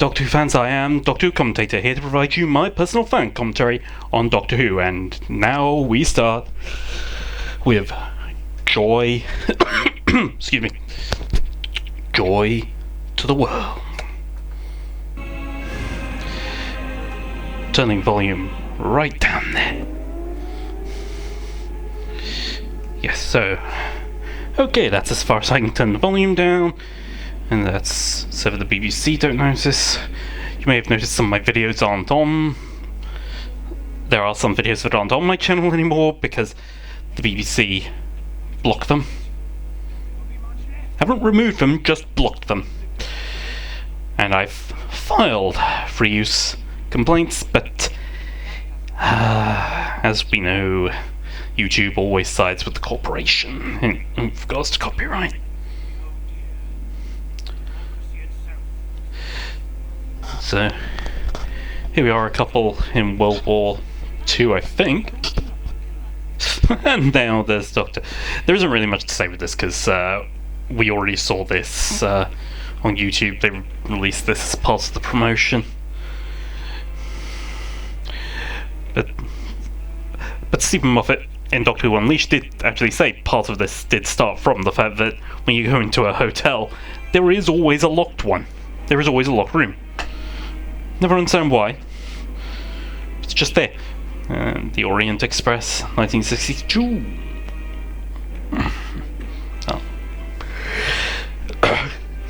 Doctor Who fans, I am Doctor Who commentator, here to provide you my personal fan commentary on Doctor Who, and now we start with Joy, excuse me, Joy to the World. Turning volume right down there. Yes, so, okay, that's as far as I can turn the volume down. And that's so that the BBC don't notice. You may have noticed some of my videos aren't on. There are some videos that aren't on my channel anymore because the BBC blocked them. Haven't removed them, just blocked them. And I've filed free use complaints, but as we know, YouTube always sides with the corporation in regards to copyright. So, here we are, a couple in World War II, I think. And now there's Doctor. There isn't really much to say with this, because we already saw this on YouTube. They released this as part of the promotion. But Stephen Moffat in Doctor Who Unleashed did actually say part of this did start from the fact that when you go into a hotel, there is always a locked one. There is always a locked room. Never understand why. It's just there. The Orient Express, 1962. Oh.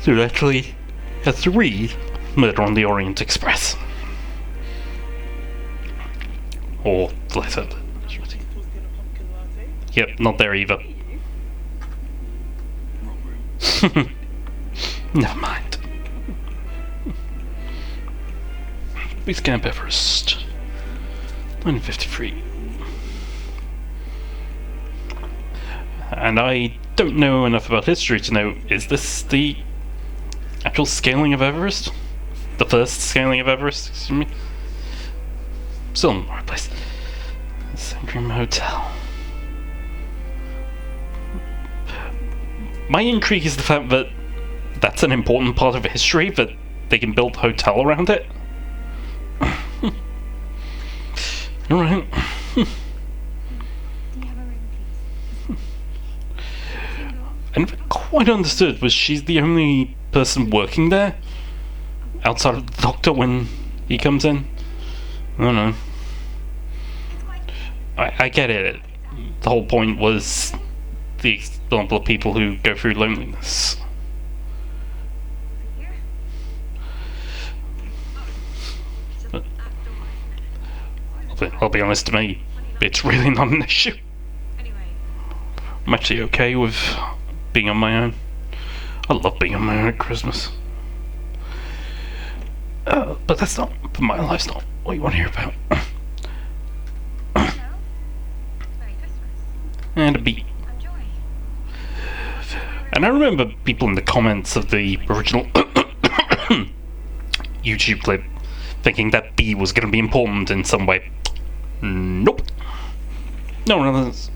So it actually has to read Murder on the Orient Express. Or letter. Yep, not there either. Never mind. Base Camp Everest, 1953. And I don't know enough about history to know, is this the actual scaling of Everest? The first scaling of Everest, excuse me? Still in the right place. Sandringham Hotel. My intrigue is the fact that that's an important part of history, that they can build a hotel around it. Alright. I never quite understood, was she the only person working there? Outside of the Doctor when he comes in? I don't know. I get it. The whole point was the example of people who go through loneliness. I'll be honest, to me, it's really not an issue. I'm actually okay with being on my own. I love being on my own at Christmas. But that's not, but my life's not what you want to hear about. And a beat. And I remember people in the comments of the original YouTube clip thinking that B was going to be important in some way. Nope. No one else.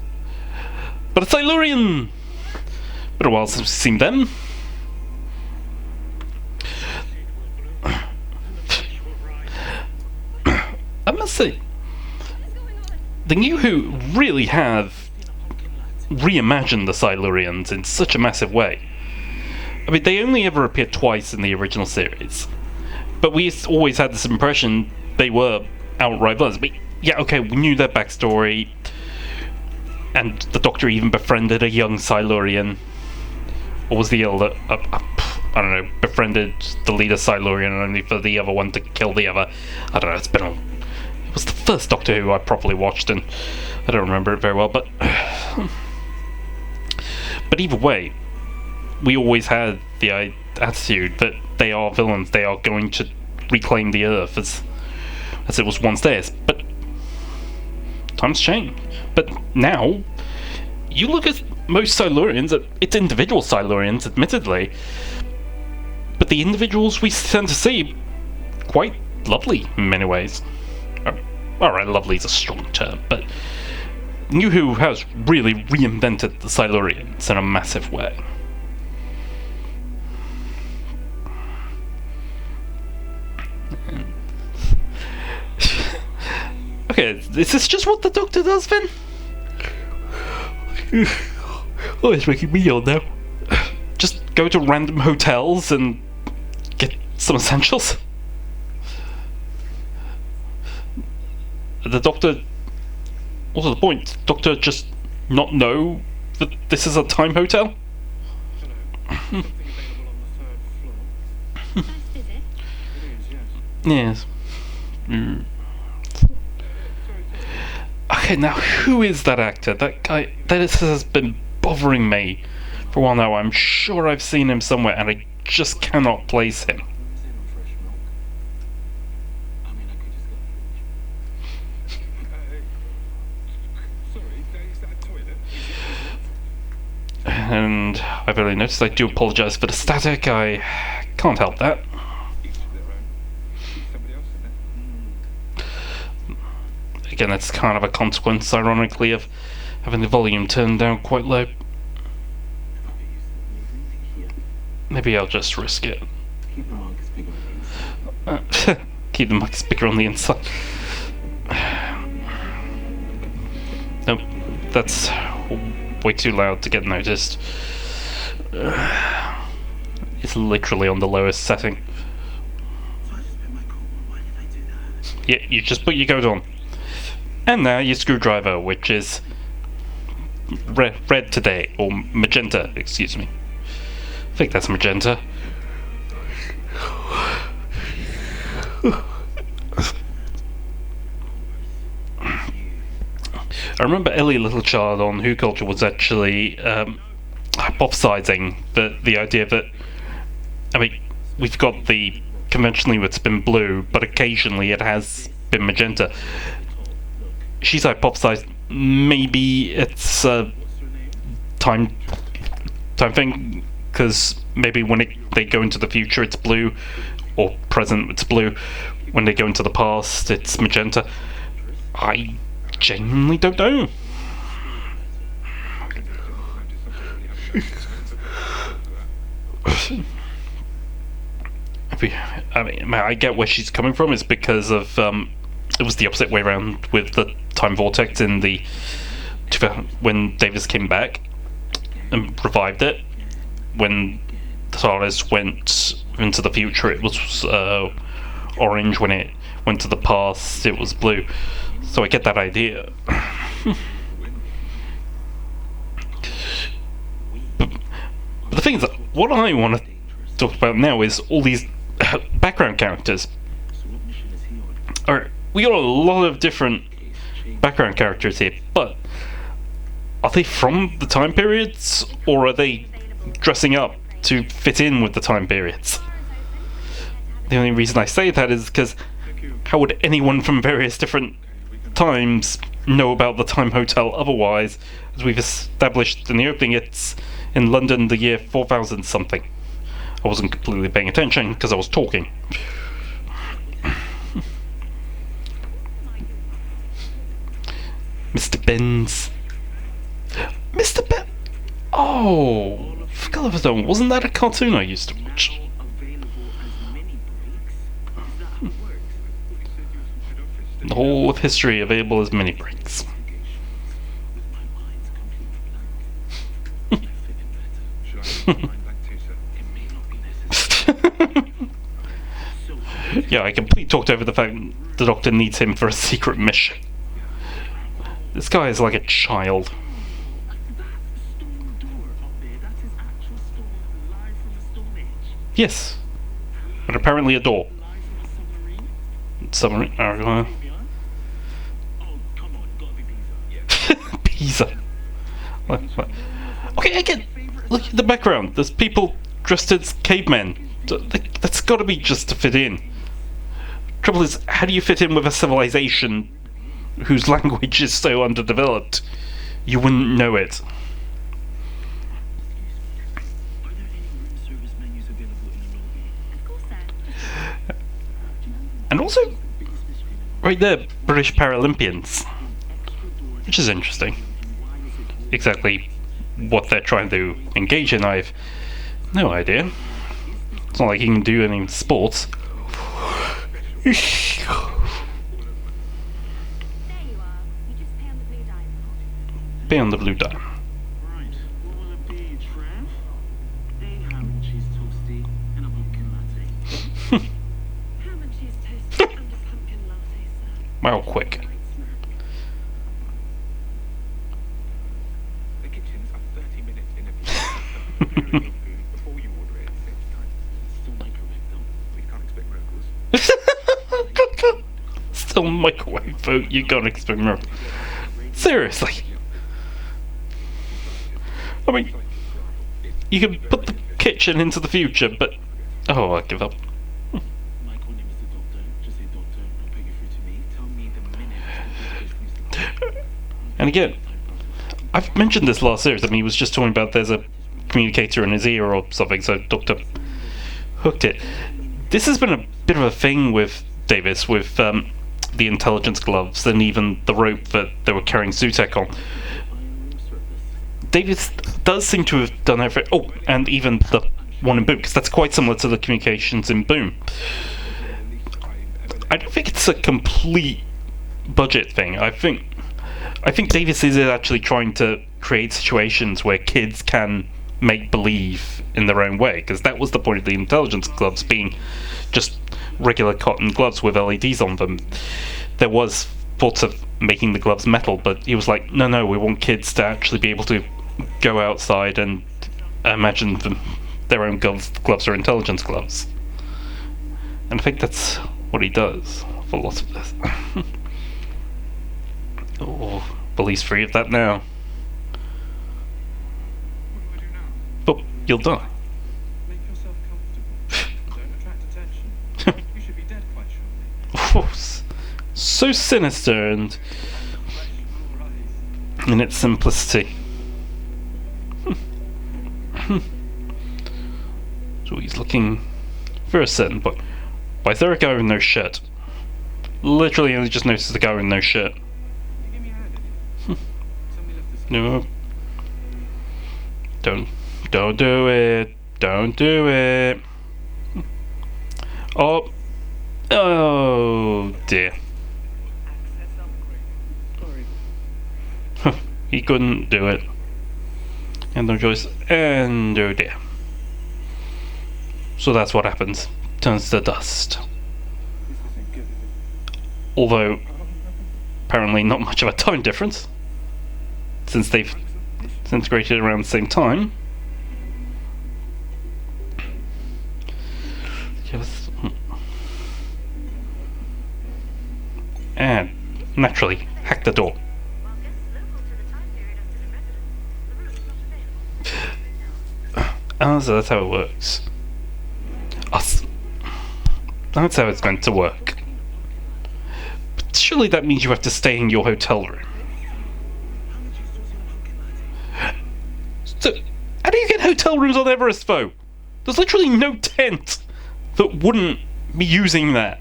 But a Silurian! Been a while since we've seen them. I must say, the New Who really have reimagined the Silurians in such a massive way. I mean, they only ever appeared twice in the original series, but we always had this impression they were outright villains. But yeah, okay, we knew their backstory, and the Doctor even befriended a young Silurian. Or was the elder, I don't know, befriended the leader Silurian only for the other one to kill the other. I don't know, it was the first Doctor Who I properly watched, and I don't remember it very well, but either way, we always had the attitude that they are villains, they are going to reclaim the Earth as it was once theirs. But times change. But now, you look at most Silurians, it's individual Silurians, admittedly, but the individuals we tend to see quite lovely in many ways. Alright, lovely is a strong term, but New Who has really reinvented the Silurians in a massive way. Okay, is this just what the Doctor does then? Oh, it's making me ill now. Just go to random hotels and get some essentials? The Doctor... What's the point? Doctor just not know that this is a time hotel? Yes. Okay, now who is that actor? That guy that has been bothering me for a while now. I'm sure I've seen him somewhere and I just cannot place him. And I've already noticed, I do apologise for the static, I can't help that. Again, it's kind of a consequence, ironically, of having the volume turned down quite low. Maybe I'll just risk it. Keep the mic speaker on the inside. Nope, that's way too loud to get noticed. It's literally on the lowest setting. Yeah, you just put your coat on. And now your screwdriver, which is red today, or magenta, excuse me. I think that's magenta. I remember Ellie Littlechild on Who Culture was actually hypothesizing the idea that, I mean, we've got the conventionally it's been blue, but occasionally it has been magenta. She's hypothesized maybe it's a time thing, because maybe when they go into the future it's blue, or present it's blue. When they go into the past it's magenta. I genuinely don't know. I mean, I get where she's coming from. It's because of it was the opposite way around with the time vortex in the when Davis came back and revived it. When the TARDIS went into the future, it was orange. When it went to the past, it was blue. So I get that idea. but the thing is that what I want to talk about now is all these background characters. We got a lot of different background characters here, but are they from the time periods, or are they dressing up to fit in with the time periods? The only reason I say that is because how would anyone from various different times know about the Time Hotel otherwise? As we've established in the opening, it's in London the year 4000 something. I wasn't completely paying attention because I was talking. Mr. Benz. Mr. Ben. Oh, forgot about that one. Wasn't that a cartoon I used to watch? The whole of history available as mini breaks. Yeah, I completely talked over the fact the Doctor needs him for a secret mission. This guy is like a child. Yes, but apparently a door. Submarine. Pisa. Okay, again, look at the background. There's people dressed as cavemen. That's got to be just to fit in. Trouble is, how do you fit in with a civilization whose language is so underdeveloped? You wouldn't know it. And also, right there, British Paralympians, which is interesting. Exactly what they're trying to engage in, I've no idea. It's not like you can do any sports. Pay on the blue dime. Right. What will it be, Trev? A ham and cheese toasty and a pumpkin latte. Ham and cheese toast and a pumpkin latte, sir. Wow, quick. The kitchen's up 30 minutes in a preparing your food before you order it saves time. Still microwave though. We can't expect miracles. Still microwave food, you can't expect more. Seriously. I mean, you can put the kitchen into the future, but... Oh, I give up. Michael, name is the doctor. Just say doctor. I'll put you through to me. Tell me the minute. And again, I've mentioned this last series. I mean, he was just talking about there's a communicator in his ear or something, so Doctor hooked it. This has been a bit of a thing with Davis, with the intelligence gloves and even the rope that they were carrying Zootek on. Davis does seem to have done everything. Oh, and even the one in Boom, because that's quite similar to the communications in Boom. I don't think it's a complete budget thing. I think Davis is actually trying to create situations where kids can make believe in their own way, because that was the point of the intelligence gloves being just regular cotton gloves with LEDs on them. There was thoughts of making the gloves metal, but he was like, no, we want kids to actually be able to go outside and imagine their own gloves are intelligence gloves. And I think that's what he does for lots of this. Oh, well, he's free of that now. What do I do now? But you'll die. Make yourself comfortable. Don't attract attention. You should be dead quite shortly. Oh, so sinister and in its simplicity. So he's looking for a certain point. Why is there a guy with no shirt? Literally only just noticed the guy with no shirt. You give me a hand, Eddie. Somebody left this. No. Don't do it. Don't do it. Oh dear. He couldn't do it. And no choice. And oh dear. So that's what happens. Turns to dust. This isn't good. Although, apparently not much of a time difference, since they've disintegrated around the same time. And naturally, hack the door. Oh, so that's how it works. That's how it's meant to work. But surely that means you have to stay in your hotel room. So, how do you get hotel rooms on Everest, though? There's literally no tent that wouldn't be using that.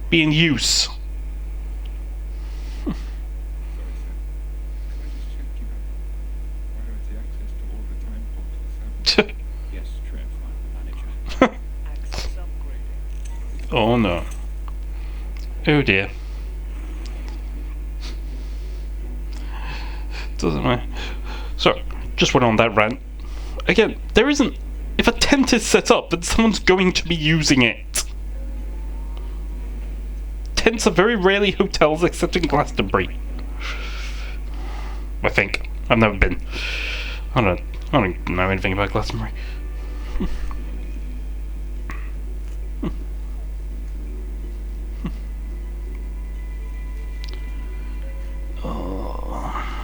Be in use. Yes, Trev, I'm the manager. Access upgrading. Oh no. Oh dear. Doesn't matter. So, just went on that rant. Again, there isn't... If a tent is set up, then someone's going to be using it. Tents are very rarely hotels except in Glastonbury. I think. I've never been. I don't know anything about Glastonbury. Oh.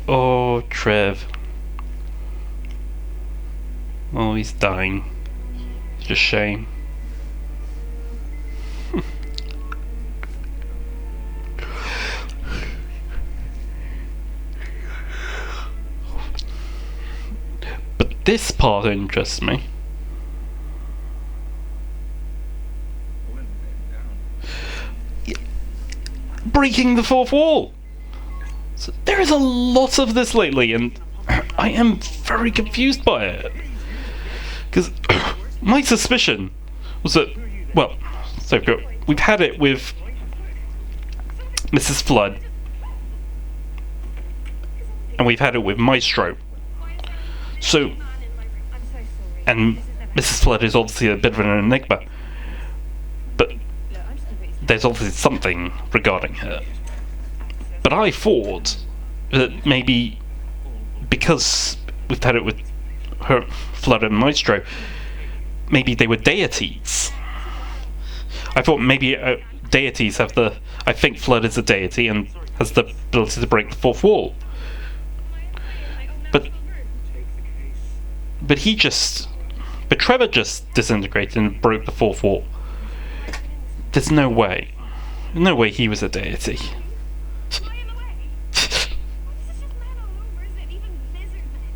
Oh, Trev. Oh, he's dying. It's just shame. But this part interests me. Breaking the fourth wall. So there is a lot of this lately, and I am very confused by it. Because my suspicion was that, well, so we've had it with Mrs. Flood, and we've had it with Maestro. So, I'm so sorry. and Mrs. Flood is obviously a bit of an enigma, but Look, I'm just gonna put there's obviously something regarding her. But I thought that maybe because we've had it with her, Flood and Maestro, maybe they were deities. I thought maybe deities have the... I think Flood is a deity and has the ability to break the fourth wall. But he just... But Trevor just disintegrated and broke the fourth wall. There's no way. No way he was a deity. fly in the way. This is just man all over, isn't it? Even lizard men.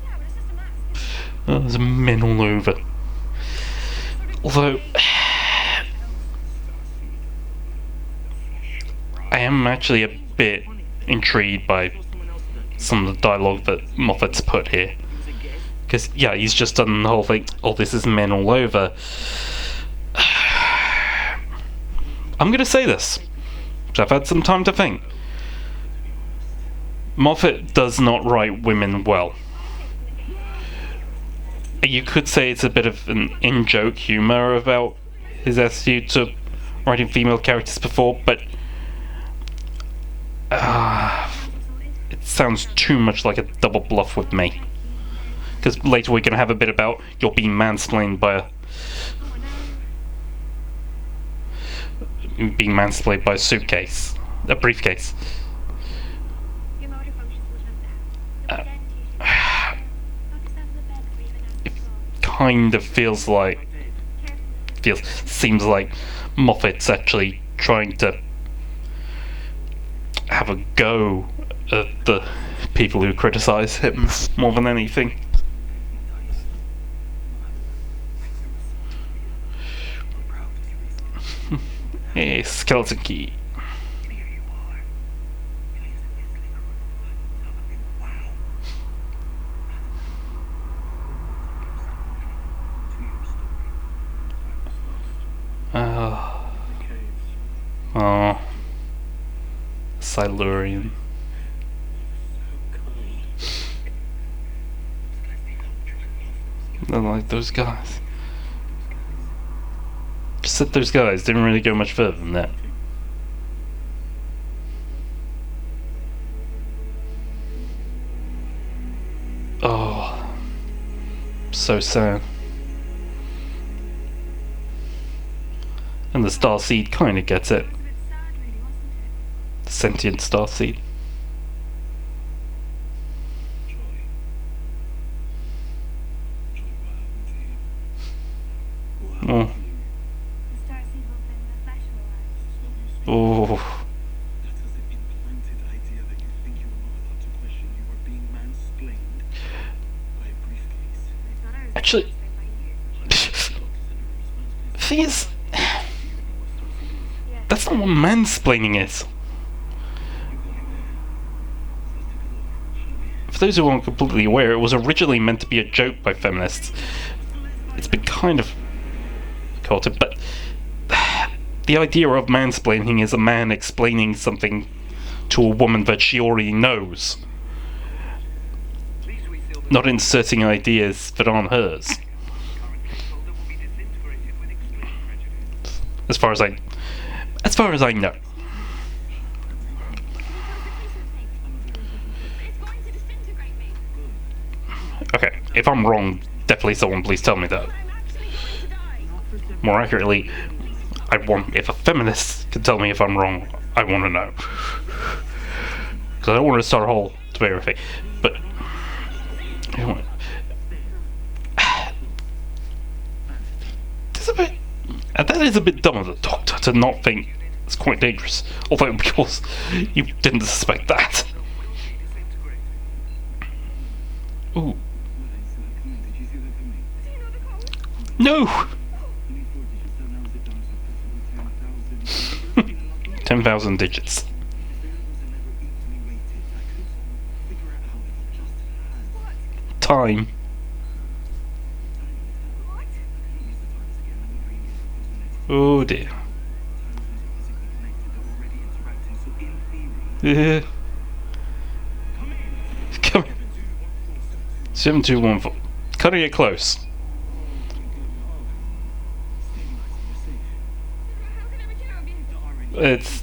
Yeah, but it's just a mask, isn't it? Oh, there's men all over. Although... I am actually a bit intrigued by some of the dialogue that Moffat's put here. Because, yeah, he's just done the whole thing, oh, this is men all over. I'm going to say this, because I've had some time to think. Moffat does not write women well. You could say it's a bit of an in-joke humour about his attitude to writing female characters before, but it sounds too much like a double bluff with me. Because later we're going to have a bit about you're being mansplained by a suitcase, a briefcase. Your motor functions will jump down. It kind of feels like seems like Moffat's actually trying to have a go at the people who criticise him more than anything. Hey, skeleton key. Oh, Silurian. I like those guys. Just that those guys didn't really go much further than that. Oh, so sad. And the Starseed kind of gets it. It was a bit sad, really, wasn't it? The sentient Starseed. Oh. The starseed will live in the flesh, all right. Oh. That is an implanted idea that you think you are not allowed to question. You are being mansplained by a briefcase. It's not ours. Actually, It's by you. the thing is, that's not what mansplaining is. For those who aren't completely aware, it was originally meant to be a joke by feminists. It's been kind of quoted, but the idea of mansplaining is a man explaining something to a woman that she already knows, not inserting ideas that aren't hers. As far as I know. It's going to disintegrate me. Okay, if I'm wrong, definitely someone please tell me that. I'm actually going to die. More accurately, if a feminist can tell me if I'm wrong, I want to know. Because I don't want to start a whole debate thing. But that is a bit dumb of the Doctor to not think it's quite dangerous. Although, of course, you didn't suspect that. Ooh. No! 10,000 digits. Time. What? Oh dear. Times those are physically connected, they're already interacting, so in theory... Come in! Come. 7214. Cutting it close. How can I make it out of you? It's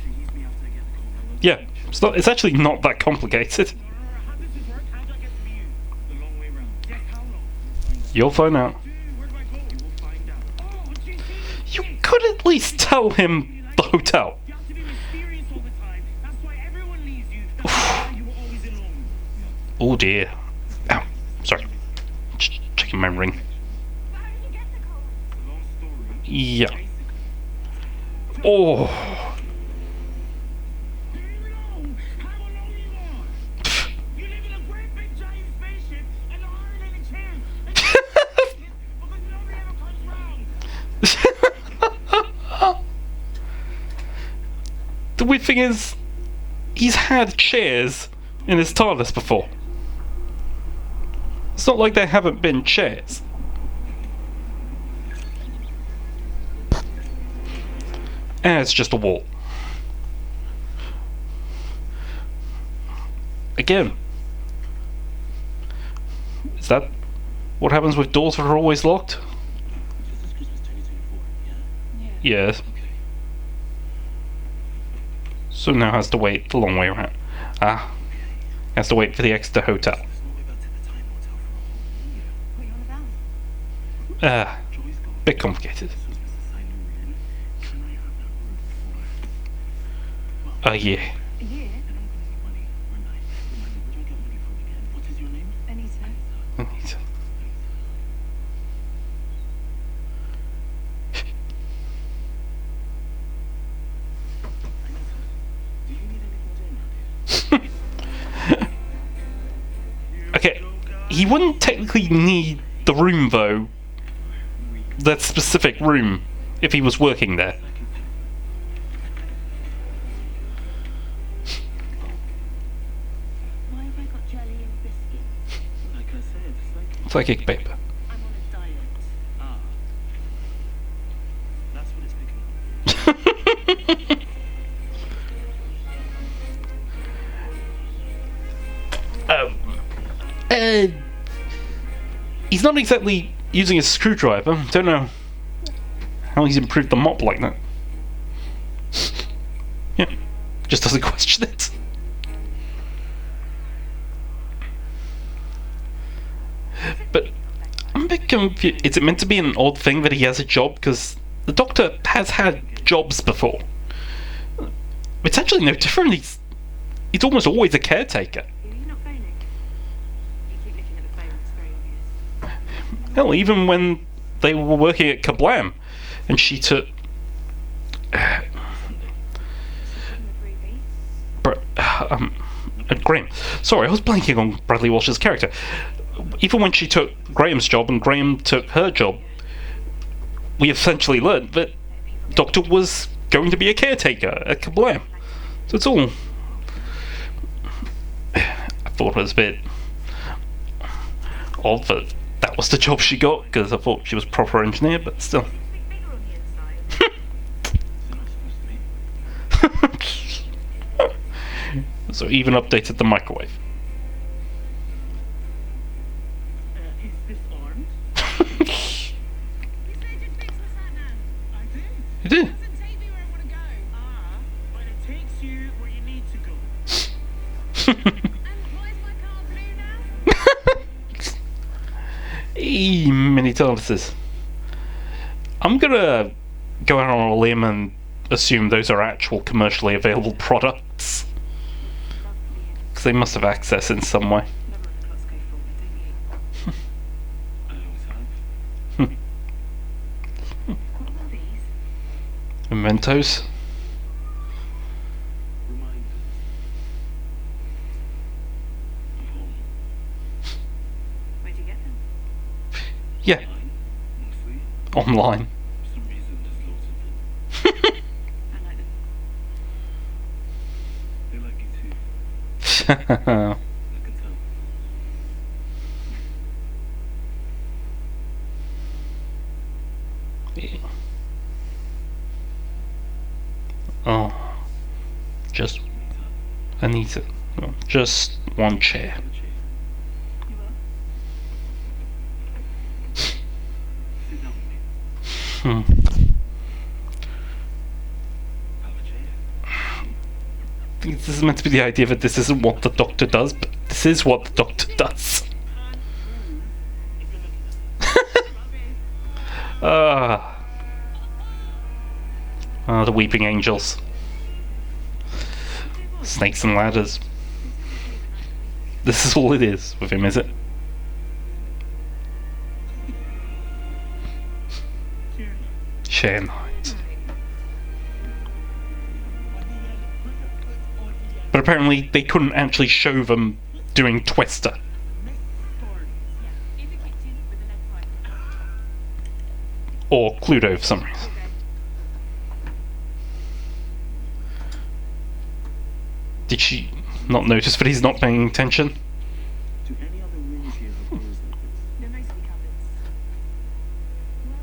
yeah. It's actually not that complicated. How does this work? How do I get to you? The long way round. Yes, how long? You'll find out. Where do I go? You will find out. Oh, gee, You could at least tell him the hotel. you have to be mysterious all the time. That's why everyone leaves you. That's why you were always alone. Oh dear. Ow. Sorry. Checking my ring. But how did you get the collar? It's a long story. Yeah. Basically, Oh. do you know how alone you are? You live in a great big giant spaceship and are iron in a chair. And because nobody ever comes round. The weird thing is, he's had chairs in his TARDIS before. It's not like there haven't been chairs. And it's just a wall. Again. Is that what happens with doors that are always locked? This is Christmas 2024, yeah? Yes. Okay. So now has to wait the long way around. Has to wait for the extra hotel. There's no way back to the time hotel for a whole year. What are you on about? Joy's gone. Bit complicated. So is Mr. Silurian. Can I have that room for... Yeah. A year? And I'm gonna need money, aren't I? Remind me, where do I get money from again? What is your name? Anita. Do you need anything done around here? Okay, he wouldn't technically need the room though. That specific room, if he was working there. Why have I got jelly and biscuits? Like I said, Psychic paper. I'm on a diet. Ah. That's what it's picking up. He's not exactly using a screwdriver. Don't know how he's improved the mop like that. Yeah, just doesn't question it. But I'm a bit confused. Is it meant to be an odd thing that he has a job? Because the Doctor has had jobs before. It's actually no different. He's almost always a caretaker. Are you not phoning? You keep looking at the phone, it's very obvious. Hell, even when they were working at Kablam, and she took. I'm a freebie. Graham. Sorry, I was blanking on Bradley Walsh's character. Even when she took Graham's job and Graham took her job, we essentially learned that Doctor was going to be a caretaker at Kablam. So it's all. I thought it was a bit odd that that was the job she got, because I thought she was a proper engineer, but still. Big bigger on the inside. Is it not supposed to be? So even updated the microwave. Is this armed? You said you'd fix the sat nav. I did. You did? Doesn't take me where I want to go. Ah, but it takes you where you need to go. And why is my car blue now? Many TARDISes. I'm gonna go out on a limb and assume those are actual commercially available products. Because they must have access in some way. Never let the clocks go forward, don't you? I always have. What are these? Mementos. Reminders. Of home. Where'd you get them? Yeah, Mine, mostly. online. For some reason, there's loads of them. I like them. They like you too. I can tell. Oh, just Anita. Oh, just one chair. You will? Sit down with me. Hmm. Have a chair. I think this is meant to be the idea that this isn't what the Doctor does, but this is what the Doctor does. Can't move if you're looking at us. Ah. Ah, the weeping angels. Snakes and ladders. This is all it is with him, is it? Share night. But apparently they couldn't actually show them doing Twister. In the kitchen with the lead pipe. Or Cluedo for some reason. Did she not notice that he's not paying attention? Do any other rooms here have doors like this? They're mostly cupboards. Well,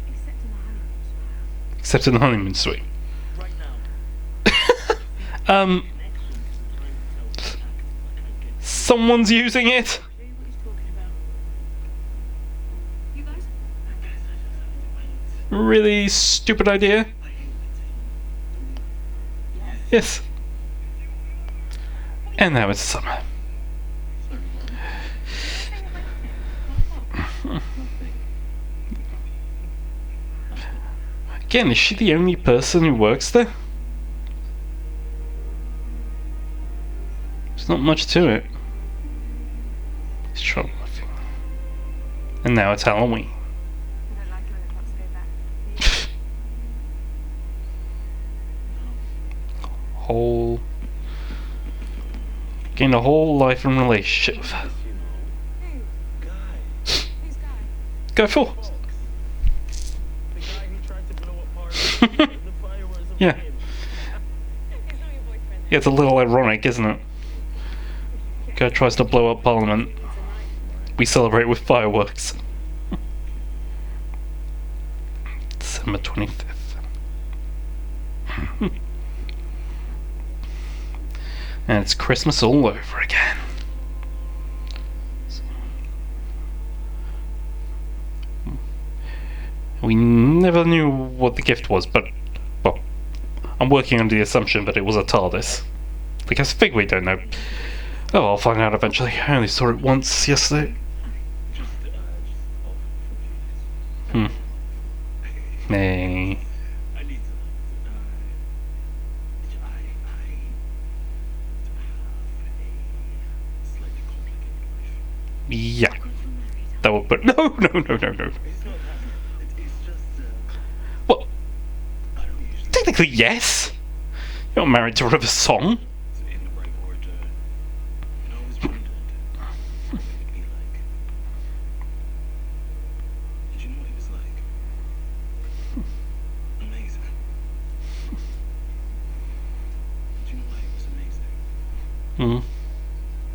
except in the honeymoon suite. Except in the honeymoon suite. Right now. Um, someone's using it. Show you what he's talking about. You guys? Really stupid idea. Yes. And now it's summer. Again, is she the only person who works there? There's not much to it. It's trouble. And now it's Halloween. I don't like it when the clocks go back. Whole. Gained a whole life and relationship with her. Who? Guy. Who's Guy? Go for. The guy who tried to blow up parties. The fireworks of Yeah. him. He's not your boyfriend. Yeah, it's a little ironic, isn't it? Guy tries to blow up Parliament. We celebrate with fireworks. December 25th. And it's Christmas all over again. We never knew what the gift was, but, well, I'm working under the assumption that it was a TARDIS. Because I think we don't know. Oh, I'll find out eventually. I only saw it once yesterday. Just off for Hmm. Hey. I need to. I have a slightly complicated life. Yeah. That would put. No, no, no, no, no. It's not that. It's just. Well, I don't usually. technically, yes. You're not married to River Song. In the right order. And I always wondered what it would be like. Did you know what it was like? Amazing. Did you know why it was amazing? Hmm.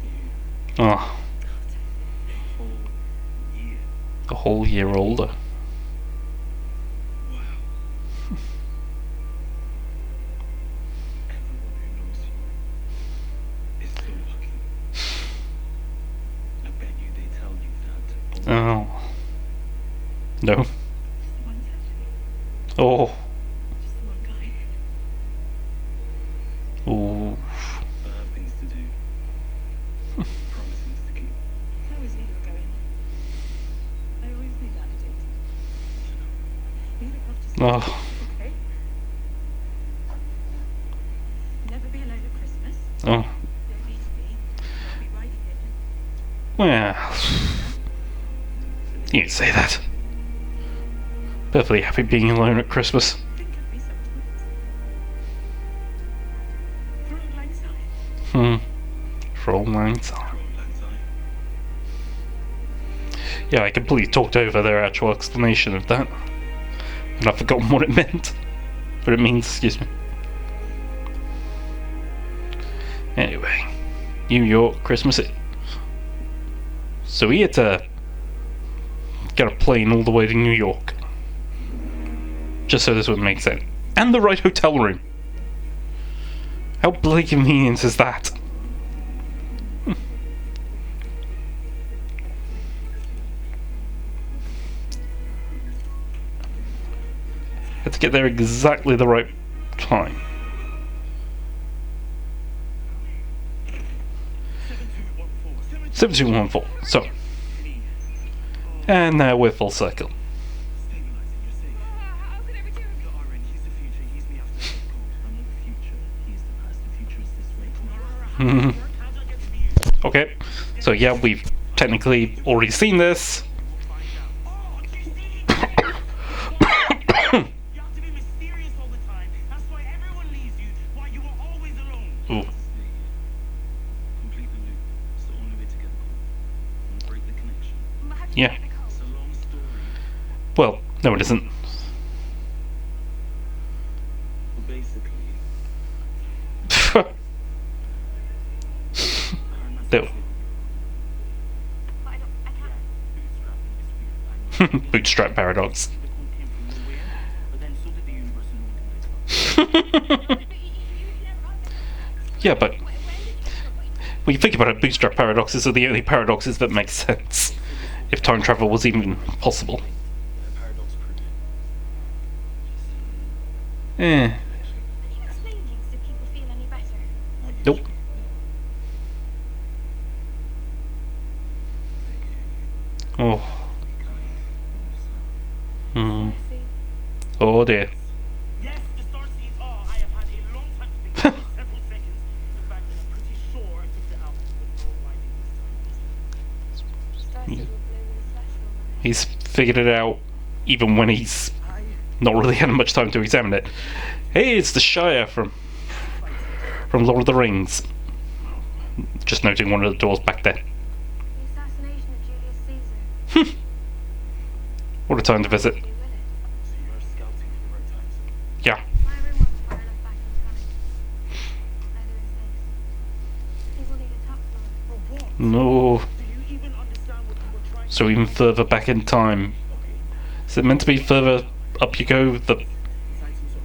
You, Oh, a whole year. a whole year older. Wow. Everyone who knows you is so lucky. I bet you they tell you that. Oh. No. Just the ones actually. Oh. Just the one guy. Oh. I have things to do. Promises to keep. I always knew you were going. I always knew that I did. You look after Oh. okay? Never be alone at Christmas. Oh. Don't need to be. I'll be right here. Well. You didn't say that. Perfectly happy being alone at Christmas. Think of me sometimes. For old lang syne. Hmm. For all lang syne. Road lang syne. Yeah, I completely talked over their actual explanation of that. And I've forgotten what it meant. What it means, excuse me. Anyway. New York, Christmas Eve. So we had to get a plane all the way to New York. Just so this would make sense. And the right hotel room. How bloody convenient is that? Had to get there exactly the right time. 7214. So. And now we're full circle. Stabilizing, you're safe. How could I return? You're Aaron, he's the future, he's the after death code. I'm not the future, he's the past, the future is this way. How's that get to be you? Okay. So yeah, we've technically already seen this. Oh, you see? You have to be mysterious all the time. That's why everyone leaves you. Why you were always alone. Ooh. Complete the loop. It's the only way to get the code. And break the connection. But how did you Yeah. get the code? It's a long story. Well, no, it isn't. But basically, No. But I can't. bootstrapping is weird. I know. Bootstrap paradox. The code came from nowhere, but then so did the universe and no one can pick it up. But you never got there. Yeah, but When did you? when you think about it, bootstrap paradoxes are the only paradoxes that make sense. If time travel was even possible. Paradox proof. Eh. Can you explain things so people feel any better? Nope. Oh. Hmm. See? Oh dear. Yes, the star seeds are. I have had a long time to think about it, several seconds. In fact, I'm pretty sure I figured it out, but no writing this time. Started with blue with a special one. He's figured it out even when he's not really had much time to examine it. Hey, it's the Shire from Lord of the Rings. Just noting one of the doors back there. The assassination of Julius Caesar. What a time to visit. Do with it. So you're scouting for the right times. Yeah. My room wasn't far enough back in time. Neither is this. People need a top floor. For what? No. Do you even understand what you were trying So even further back in time. Is it meant to be further up you go?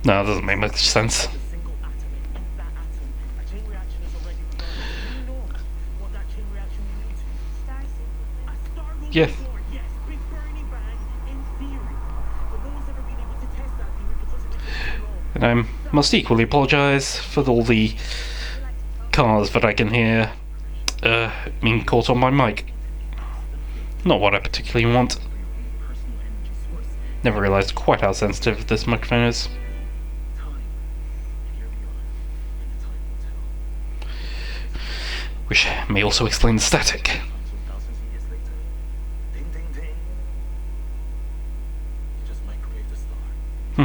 No, it doesn't make much sense. a single atom, and in that atom, a chain reaction is already begun. Do you know what that chain reaction will lead to? Star seed. A star will Yeah. be born, yes, big burning bang, in theory. But no one's ever been able to test that theory because it was too long. And I must equally apologise for all the cars that I can hear being caught on my mic. Not what I particularly want. Personal energy source. Never realised quite how sensitive this microphone is. Time. And here we are. And the time will tell. Which may also explain the static. Until thousands of years later. Ding ding ding. You just microwaved a star. Hmm.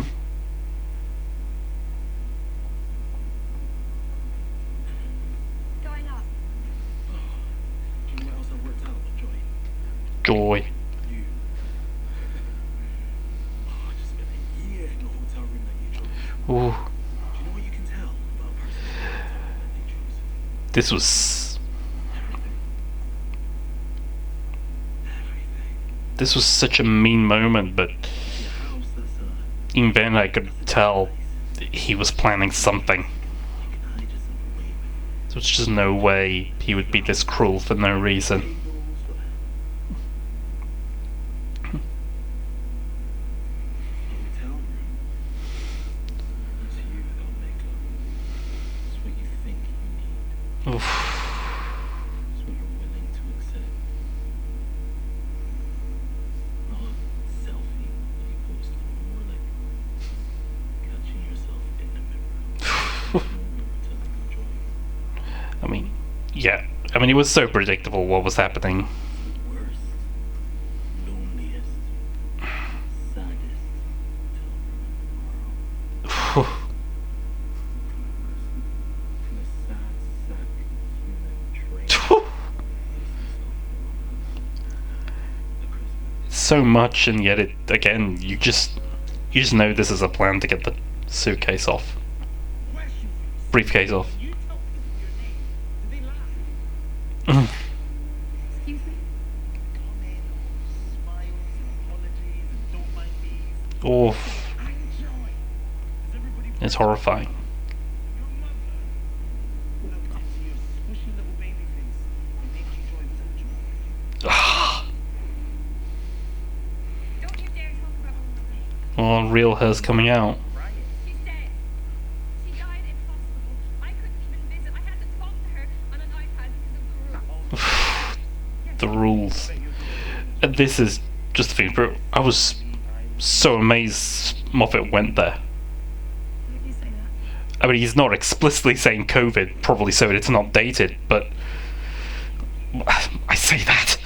Going up. Do you know what else I worked out, Joy? Joy. You. Oh, I just spent a year in a hotel room that you chose. Ooh. Do you know what you can tell about a person in a hotel room that they choose? This was Everything. this was such a mean moment, but Your house that's even then I could tell he was planning something. you can hide yourself away with. There was just no way he would be this cruel for no reason. He knows what hotel room. It's you without makeup. It's what you think you need. Oof. It's what you're willing to accept. Not a selfie that you post, more like catching yourself in the mirror. No mirror telling the joy. I mean, yeah. I mean, it was so predictable what was happening. Worst, loneliest, saddest hotel room in the world. In a sad sack human train. The Christmas. So much, and yet it again. You just know this is a plan to get the suitcase off, Question for you. briefcase off. You tell people your name. Do they laugh? Excuse me? Come in, all smiles and apologies and don't mind me. Oh, I'm Joy. Does everybody It's horrifying. Your mother looked into your squishy little baby face and made you join Central. Don't you dare talk about my mother. Oh, real her's coming out. Riot. She's dead. She died in hospital. I couldn't even visit. I had to talk to her on an iPad because of the rules. The rules. And this is just the thing, but I was so amazed Moffat went there. Why did you say that? I mean, he's not explicitly saying COVID, probably so it's not dated, but I say that.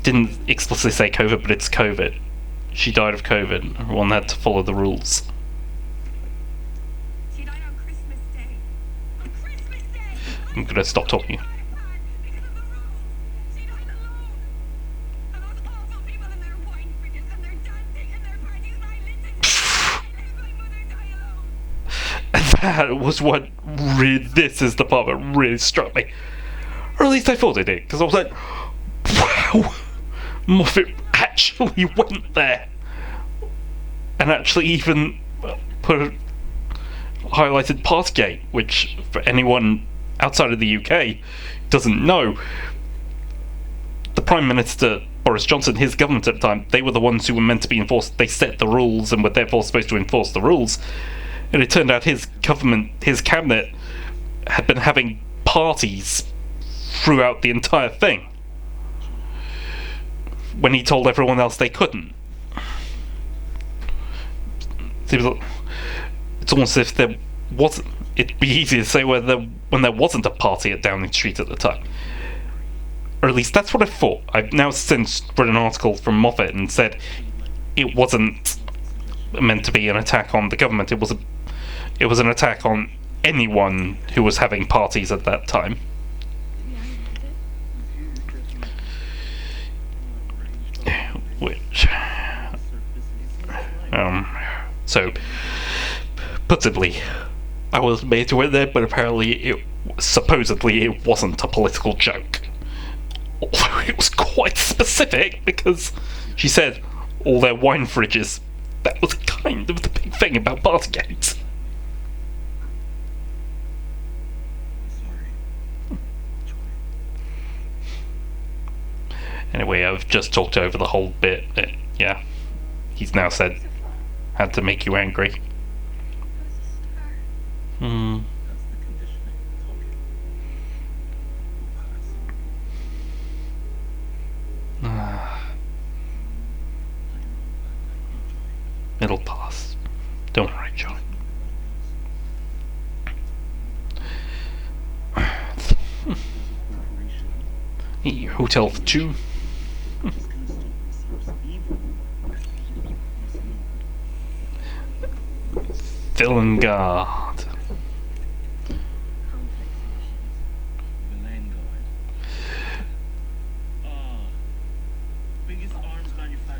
Didn't explicitly say COVID, but it's COVID. She died of COVID. Everyone had to follow the rules. She died on Christmas Day. On Christmas Day! I'm gonna stop talking. iPad because of the rules. She died alone. And those awful people in their wine fridges and their dancing and their parties where I listened to my mother die alone. And that was what this is the part that really struck me. Or at least I thought it did, because I was like, wow, Moffat actually went there. And actually even highlighted Partygate, which for anyone outside of the UK doesn't know, the Prime Minister, Boris Johnson, his government at the time, they were the ones who were meant to be enforced. They set the rules and were therefore supposed to enforce the rules. And it turned out his government, his cabinet, had been having parties throughout the entire thing, when he told everyone else they couldn't. It's almost as if there wasn't. It'd be easy to say when there wasn't a party at Downing Street at the time. Or at least that's what I thought. I've now since read an article from Moffat and said it wasn't meant to be an attack on the government. It was an attack on anyone who was having parties at that time. Which, so, possibly, I was made to win there, but apparently, supposedly, it wasn't a political joke. Although it was quite specific, because she said all their wine fridges. That was kind of the big thing about Partygate. Anyway, I've just talked over the whole bit. Yeah, he's now said, had to make you angry. Hmm. That's the conditioning talking. It'll pass. Don't worry, John. Hotel for two. Villengard.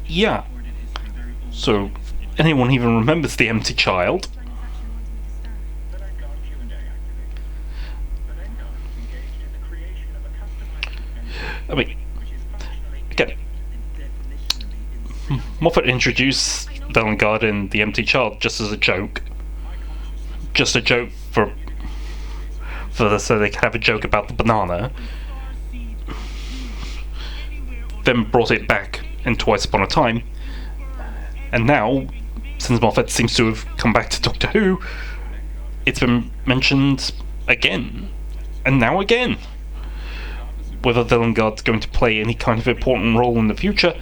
Yeah. So, anyone even remembers the empty child? I mean, again, Moffat introduced Villengard in The Empty Child just as a joke. Just a joke for so they could have a joke about the banana. Then brought it back in Twice Upon a Time. And now, since Moffat seems to have come back to Doctor Who, it's been mentioned again. And now again. Whether Villengard's going to play any kind of important role in the future,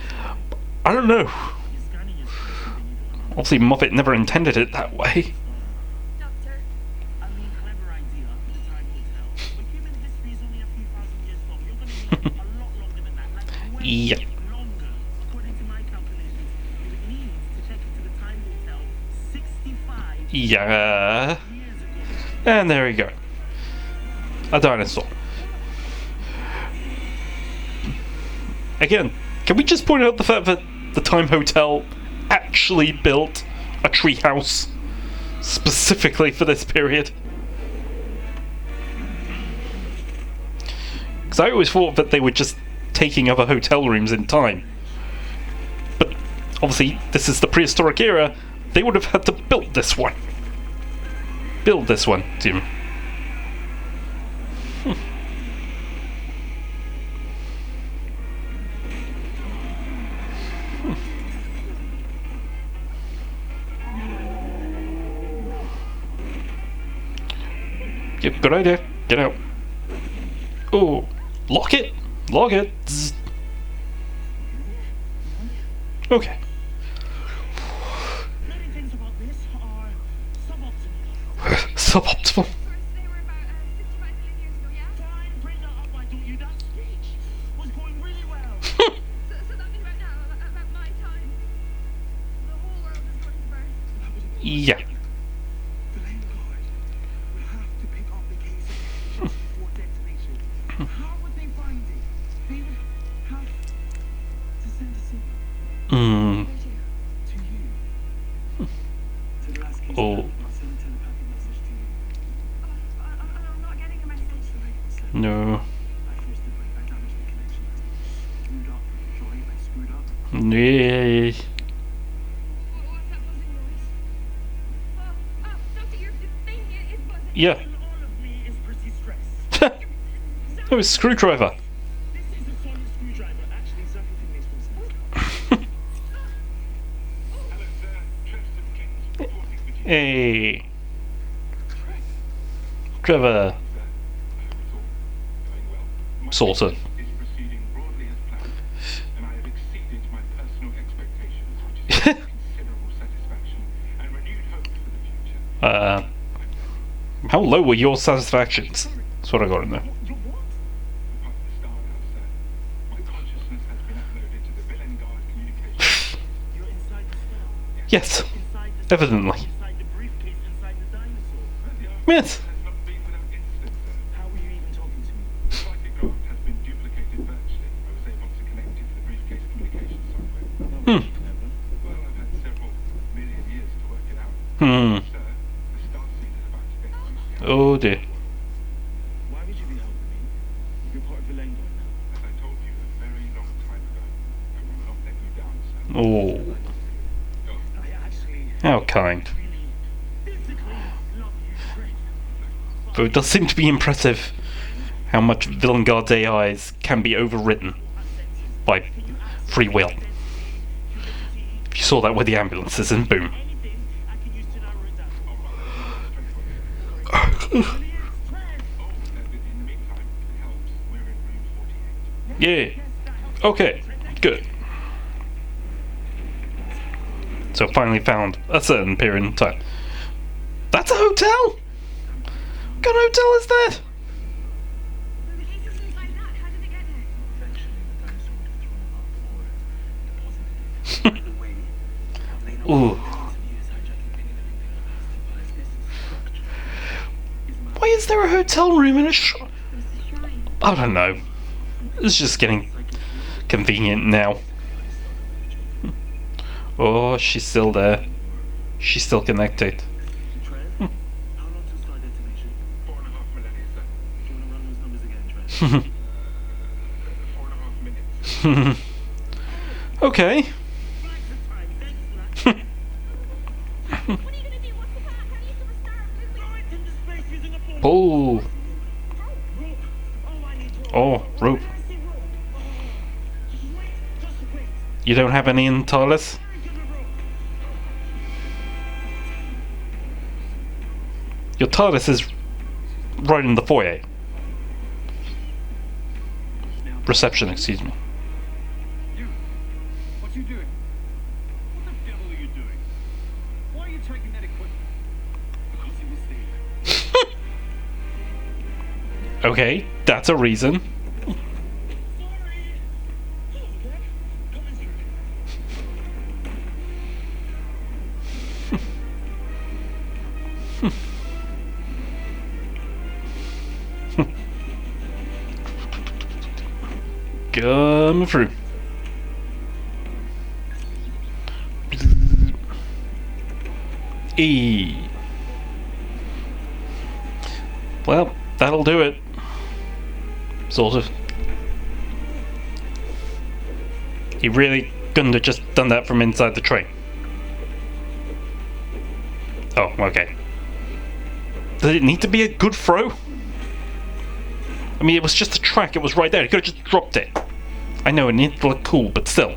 I don't know. Obviously, Moffat never intended it that way. Doctor, I mean, clever idea for the Time Hotel. But given history is only a few thousand years long, you're going to need a lot longer than that. Like, way Yeah. longer. According to my calculations, you would need to check into the Time Hotel 65 Yeah. years ago. And there we go. A dinosaur. Again, can we just point out the fact that the Time Hotel actually built a treehouse specifically for this period? Because I always thought that they were just taking other hotel rooms in time. But obviously, this is the prehistoric era. They would have had to build this one. Build this one, Tim. Yep, good idea. Get out. Oh, lock it. Lock it. Zzz. Okay. Many things about this are suboptimal. Suboptimal. First, they were about 65 million years ago, yeah? Fine, bring that up, why don't you? That speech was going really well. So nothing right now about my time. The whole world is going to burn. Yeah. The Vanguard will have to pick up the case of before detonation. How would they find it? They would have to send a signal Hmm. to you. To the last case, Oh. I'll send a telepathic message to you. I'm not getting a message. So they can send No. I forced the break. I damaged the connection. Screwed up. Joy, I screwed up. Yay. What's that buzzing noise? Doctor, your thing is buzzing. Yeah. And all of me is pretty stressed. That was screwdriver. This is a sonic screwdriver. Actually, everything makes more sense. Hey. Trevor. Sort of. Is proceeding broadly as planned, and I have exceeded my personal expectations, which is considerable satisfaction and renewed hope for the future. How low were your satisfactions? That's what I got in there. You're what? Apart from the star now, sir, my consciousness has been uploaded to the Vanguard communication. You're inside the star. Yes. Inside the Evidently. Inside the briefcase, inside the dinosaur. The Yes. has not been without incident, sir. How were you even talking to me? The psychic graph has been duplicated virtually. I was able to connect it to the briefcase communication software. Hmm. Well, I've had several million years to work it out. Hmm. Sir, the star seed is about to get Oh dear. Why would you be helping me? You're part of the Vanguard now. As I told you a very long time ago, I will not let you down, sir. Oh. Oh, I actually How kind. really physically love you, Fred. Though it does seem to be impressive how much Villain Guard's AIs can be overwritten by free will. If you saw that with the ambulances and boom. Anything I can use to narrow it down. in the meantime, it helps. We're in room 48. Yeah. Okay. Good. So finally found a certain period in time. That's a hotel? What kind of hotel is that? The case is inside that. How did it get there? Eventually, the dinosaur would have thrown it up or deposited it. Either way, Lena Ooh. is hijacking any living thing that passes by. This structure is my Why is there a hotel room in a It was the shrine. I don't know. It's just getting convenient now. Oh, she's still there. She's still connected. Trev? How long till star detonation? 4.5 millennia, sir. Do you want to run those numbers again, Trev? 4.5 minutes. Okay. Flight for time. Thanks for that. What are you gonna do? What's the plan? How do you restart? Throw it into space using a ball. Oh. Rope. Oh, I need rope. Oh, rope. Where is the rope? Oh, just wait. Just wait. You don't have any in TARDIS? Where is the rope? Your TARDIS is right in the foyer. Reception, excuse me. You! What you doing? What the devil are you doing? Why are you taking that equipment? Because it was there. Okay, that's a reason. Sorry. Okay. Coming through. Coming through. E. Well, that'll do it. Sort of. He really couldn't have just done that from inside the train. Oh, okay. Did it need to be a good throw? I mean, it was just a track. It was right there. He could have just dropped it. I know it needed to look cool, but still.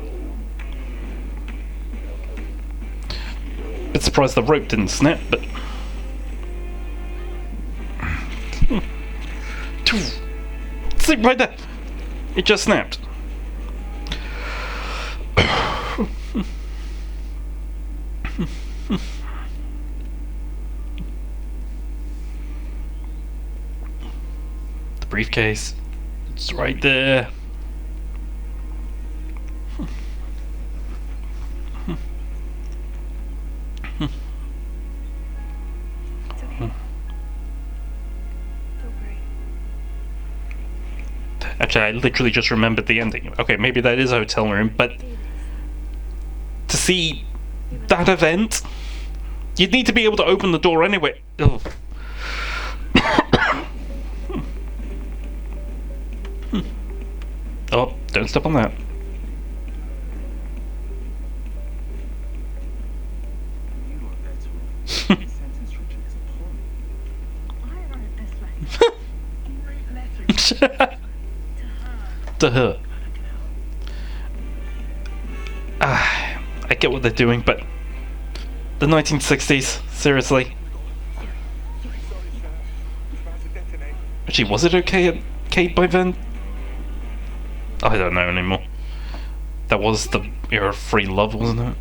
Bit surprised the rope didn't snap, but... See, right there. It just snapped. The briefcase. It's right there. It's okay. Don't worry. Actually, I literally just remembered the ending. Okay, maybe that is a hotel room, but to see that event, you'd need to be able to open the door anyway. Oh. Oh, don't step on that. You are better off. Sentence Richard is appalling. I wrote this letter. You wrote letters to her. To her. I get what they're doing, but the 1960s, seriously. Sorry, sir. It's about to detonate. Actually, was it okay by then? I don't know anymore. That was the era of free love, wasn't it?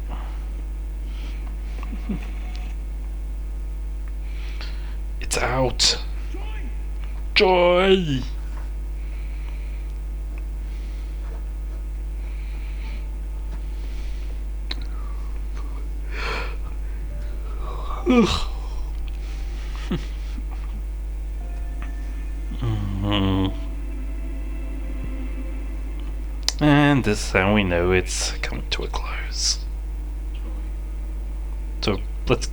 It's out. Joy! Ugh. And this is how we know it's coming to a close. So let's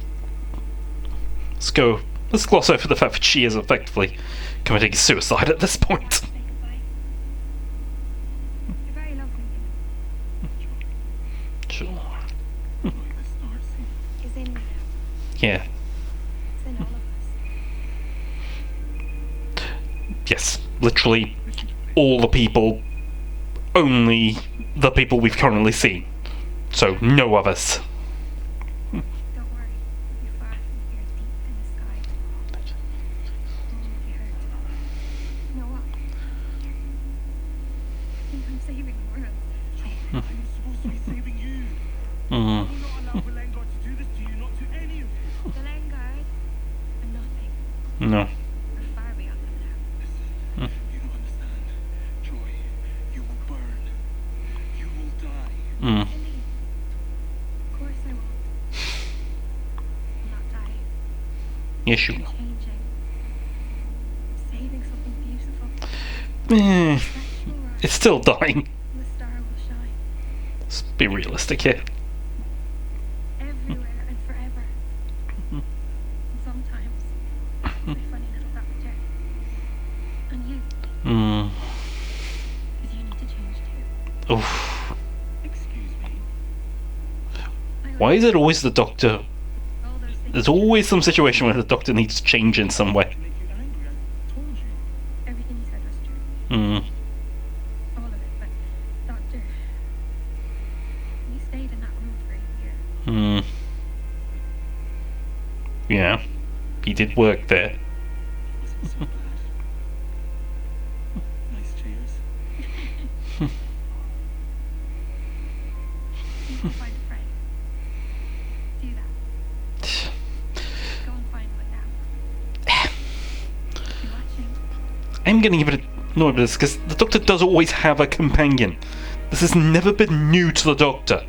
go. Let's gloss over the fact that she is effectively committing suicide at this point. Say goodbye. You're very lovely, Sure. Like the start scene. It's in me now. Yeah. It's in all of us. Yes. Literally all the people. Only the people we've currently seen. So no others. Don't worry. We'll be far from here, deep in the sky. No one will be hurt. You know what? I think I'm saving the world. I'm supposed to be saving you. Mm. I will not allow Belengard to do this to you, not to any of you. The Lengard are nothing. No. We're far beyond them now. You don't understand. Joy, you will burn. You will die. Mm. Billy, of course I won't. I'm not dying. Yes, you I'm will. changing. Saving something beautiful. Eh, That's all right. it's still dying. The star will shine. Let's be realistic here. Everywhere and forever. And sometimes, my funny little doctor. And you, Mm. because you need to change too. Oof. Excuse me. I Why is it always the doctor? all those things There's always some situation where the doctor needs to change in some way. Make you angry. I told you. everything you said was true. Mm. All of it, but doctor, you stayed in that room for a year. Mm. Yeah. He did work there. Wasn't so bad. Nice cheers. You can find a friend. Do that. Go and find one now. You're watching. I'm getting a bit annoyed with this because the doctor does always have a companion. This has never been new to the doctor.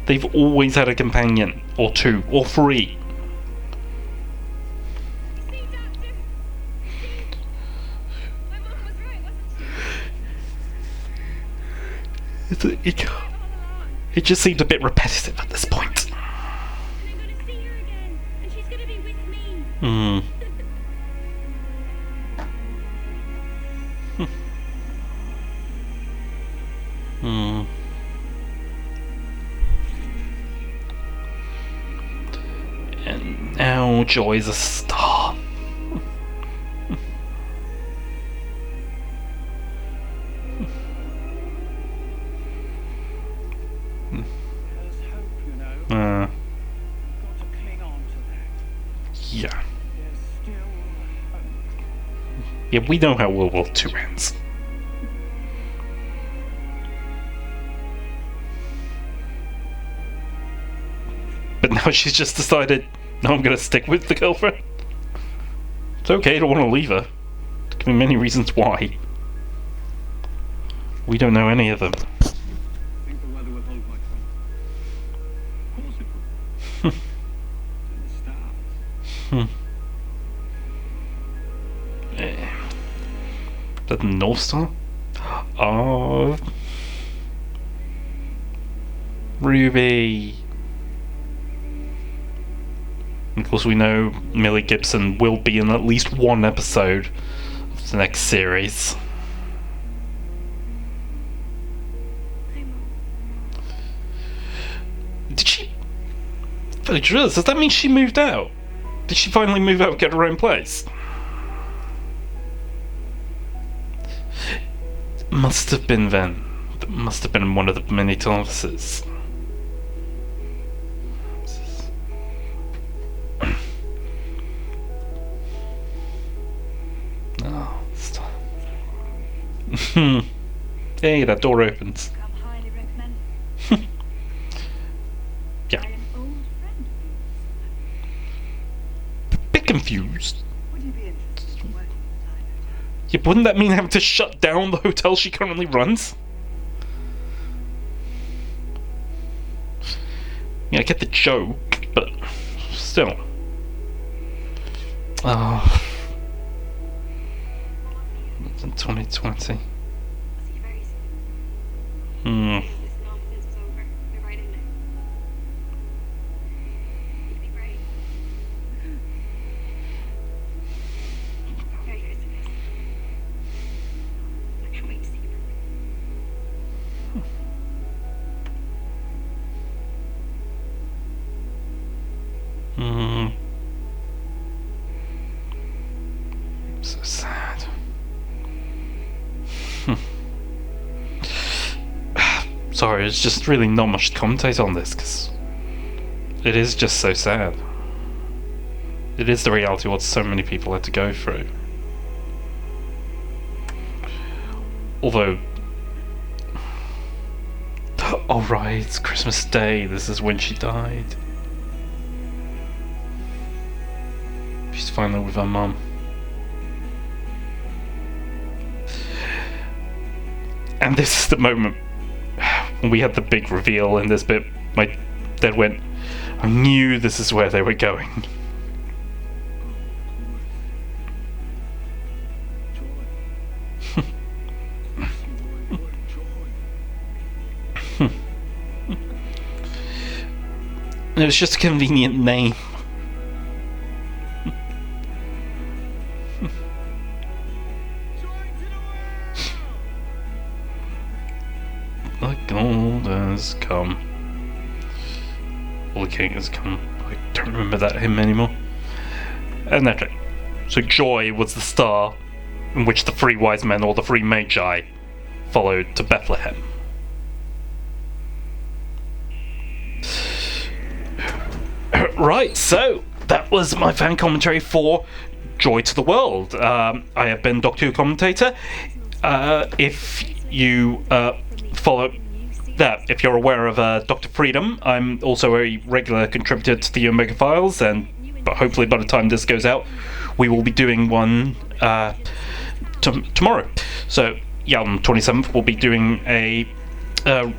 They've always had a companion, or two, or three. See, doctor? See? My mom was right, wasn't she? It, All along. it just seems a bit repetitive at this point. And I'm gonna see her again. And she's gonna be with me. Hmm. Hmm. Oh, Joy's a star. There's hope, you know. Uh, Got to cling on to that. yeah. There's still hope. Yeah, we know how World War II ends. But now she's just decided, no, I'm gonna stick with the girlfriend. It's okay, I don't want to leave her. There can be many reasons why. We don't know any of them. Think the weather will hold my front. Of course it will. And the stars. Is that the North Star? Oh. Ruby. And of course, we know Millie Gibson will be in at least one episode of the next series. Did she? Does that mean she moved out? Did she finally move out and get her own place? Must have been then. That must have been one of the many offices. Oh, stop. Hey, that door opens. Come highly recommend. Yeah. I am old friend of Bit confused. yours. Would you be interested in working with Yeah, wouldn't that mean having to shut down the hotel she currently runs? Yeah, I get the joke, but still. Oh. It's in 2020. See you very soon. Hmm. This nonsense is over. We're right in there. You be brave. Merry Christmas. I can't wait to see you. Hmm. So sad. Sorry, it's just really not much to commentate on this, because it is just so sad. It is the reality of what so many people had to go through. Although... Oh right, it's Christmas Day, this is when she died. She's finally with her mum. And this is the moment when we had the big reveal in this bit. My dad went, I knew this is where they were going. It was just a convenient name. The gold has come. Well, the king has come. I don't remember that hymn anymore. And that's it. So Joy was the star in which the three wise men, or the three magi, followed to Bethlehem. Right, so that was my fan commentary for Joy to the World. I have been Doctor Who commentator. If you follow that, if you're aware of Dr. Freedom, I'm also a regular contributor to the Omega Files, and but hopefully by the time this goes out, we will be doing one tomorrow. So yeah, on the 27th we'll be doing a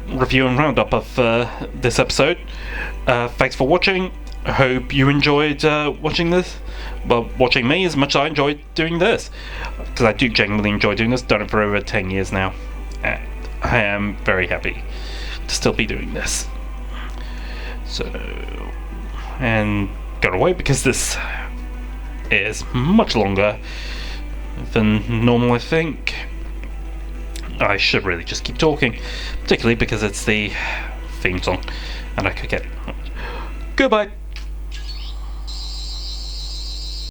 review and roundup of this episode. Thanks for watching. I hope you enjoyed watching this. Well, watching me as much as I enjoyed doing this, because I do genuinely enjoy doing this. Done it for over 10 years now, and I am very happy to still be doing this. So, and got away because this is much longer than normal, I think. I should really just keep talking, particularly because it's the theme song, and I could get... Goodbye!